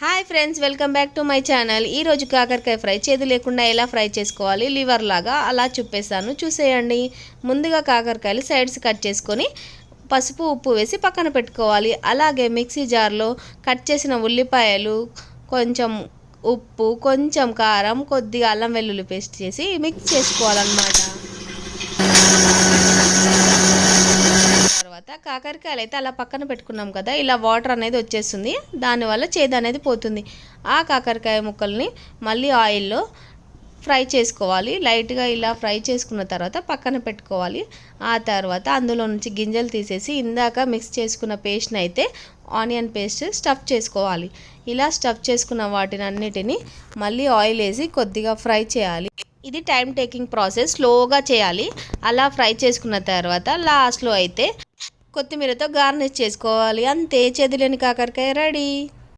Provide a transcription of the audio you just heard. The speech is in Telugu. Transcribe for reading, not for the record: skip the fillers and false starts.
Hi friends, welcome back to my channel. ఈరోజు కాకరకాయ ఫ్రై చేదు లేకుండా ఎలా ఫ్రై చేసుకోవాలి లివర్ లాగా అలా చూపేస్తాను, చూసేయండి. ముందుగా కాకరకాయలు సైడ్స్ కట్ చేసుకొని పసుపు ఉప్పు వేసి పక్కన పెట్టుకోవాలి. అలాగే మిక్సీ జార్లో కట్ చేసిన ఉల్లిపాయలు, కొంచెం ఉప్పు, కొంచెం కారం, కొద్దిగా అల్లం వెల్లుల్లి పేస్ట్ చేసి మిక్స్ చేసుకోవాలన్నమాట. తర్వాత కాకరకాయలు అయితే అలా పక్కన పెట్టుకున్నాం కదా, ఇలా వాటర్ అనేది వచ్చేస్తుంది, దానివల్ల చేదు అనేది పోతుంది. ఆ కాకరకాయ ముక్కల్ని మళ్ళీ ఆయిల్లో ఫ్రై చేసుకోవాలి. లైట్గా ఇలా ఫ్రై చేసుకున్న తర్వాత పక్కన పెట్టుకోవాలి. ఆ తర్వాత అందులో నుంచి గింజలు తీసేసి ఇందాక మిక్స్ చేసుకున్న పేస్ట్ని అయితే ఆనియన్ పేస్ట్ స్టఫ్ చేసుకోవాలి. ఇలా స్టఫ్ చేసుకున్న వాటిని అన్నిటినీ మళ్ళీ ఆయిల్ వేసి కొద్దిగా ఫ్రై చేయాలి. ఇది టైం టేకింగ్ ప్రాసెస్, స్లోగా చేయాలి. అలా ఫ్రై చేసుకున్న తర్వాత లాస్ట్లో అయితే కొత్తిమీరతో గార్నిష్ చేసుకోవాలి. అంతే, చేదులేని కాకరకాయ రెడీ.